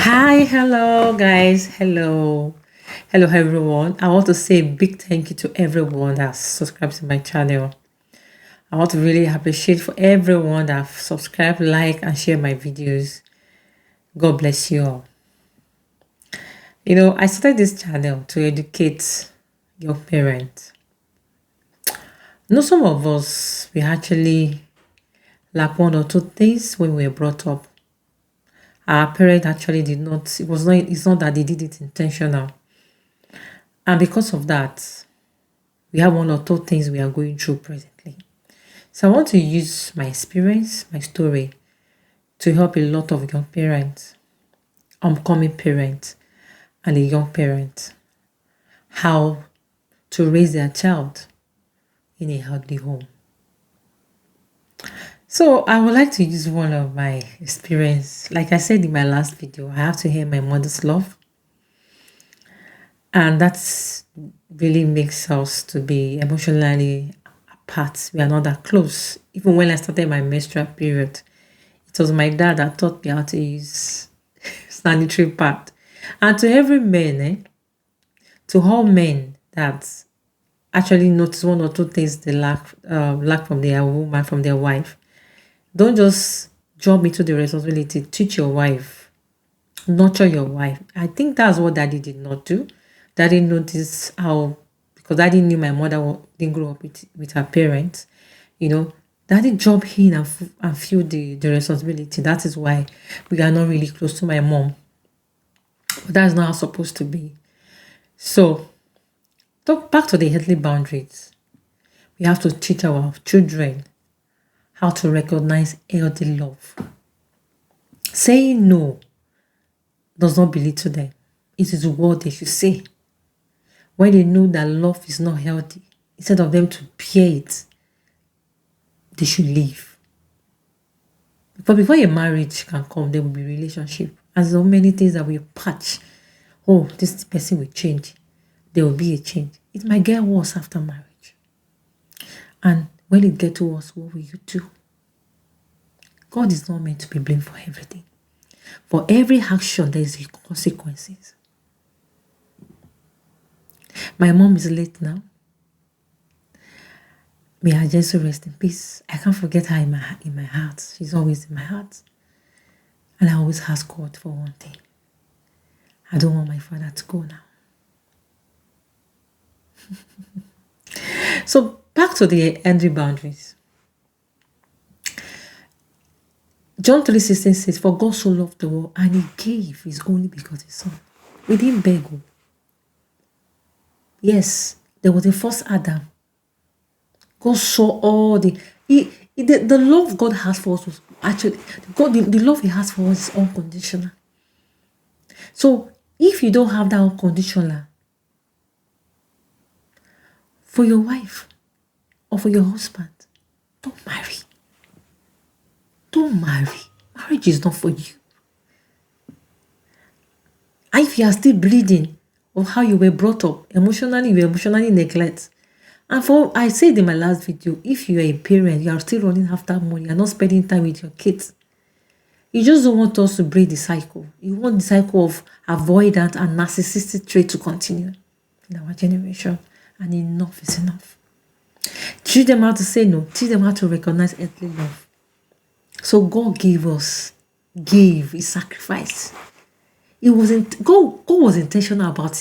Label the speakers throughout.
Speaker 1: Hi, hello, guys. Hello, everyone. I want to say a big thank you to everyone that's subscribed to my channel. I want to really appreciate for everyone that subscribe, like, and share my videos. God bless you all. I started this channel to educate your parents. Some of us, we actually lack one or two things when we were brought up. Our parents actually did not, it's not that they did it intentional. And because of that, we have one or two things we are going through presently. So I want to use my experience, my story, to help a lot of young parents, upcoming parents, and a young parent, how to raise their child in a healthy home. So I would like to use one of my experience. Like I said in my last video, I have to hear my mother's love. And that's really makes us to be emotionally apart. We are not that close. Even when I started my menstrual period, it was my dad that taught me how to use sanitary pad. And to every man, to all men that actually notice one or two things they lack from their woman, from their wife, don't just jump into the responsibility. Teach your wife, nurture your wife. I think that's what daddy did not do. Daddy noticed how, because daddy knew my mother didn't grow up with her parents, daddy jumped in and feel the responsibility. That is why we are not really close to my mom. But that's not how it's supposed to be. So, back to the healthy boundaries. We have to teach our children how to recognize healthy love. Saying no does not belittle them. It is what they should say. When they know that love is not healthy, instead of them to bear it, they should leave. But before a marriage can come, there will be relationship. And so many things that we patch. Oh, this person will change. There will be a change. It might get worse after marriage. And when it gets worse, what will you do? God is not meant to be blamed for everything. For every action, there is consequences. My mom is late now. May I just rest in peace. I can't forget her in my heart. She's always in my heart. And I always ask God for one thing. I don't want my father to go now. So back to the healthy boundaries. John 3:16 says, "For God so loved the world, and He gave His only begotten Son." We didn't beg. Yes, there was the first Adam. God saw all the love God has for us was actually the love He has for us is unconditional. So if you don't have that unconditional for your wife or for your husband, don't marry. Don't marry. Marriage is not for you. And if you are still bleeding of how you were brought up, emotionally, you were emotionally neglected. And I said in my last video, if you are a parent, you are still running after money, you are not spending time with your kids. You just don't want us to break the cycle. You want the cycle of avoidant and narcissistic trait to continue in our generation. And enough is enough. Teach them how to say no. Teach them how to recognize earthly love. So God gave His sacrifice. God was intentional about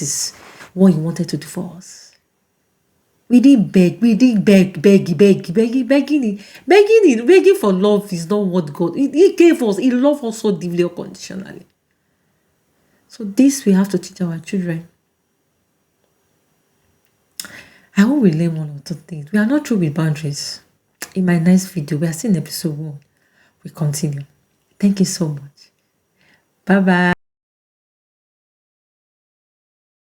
Speaker 1: what He wanted to do for us. We didn't beg. We didn't begging for love is not what God. He gave us. He loved us so deeply, unconditionally. So this we have to teach our children. I hope we learn one or two things. We are not through with boundaries. In my next video, we are still in episode 1. We continue. Thank you so much. Bye-bye.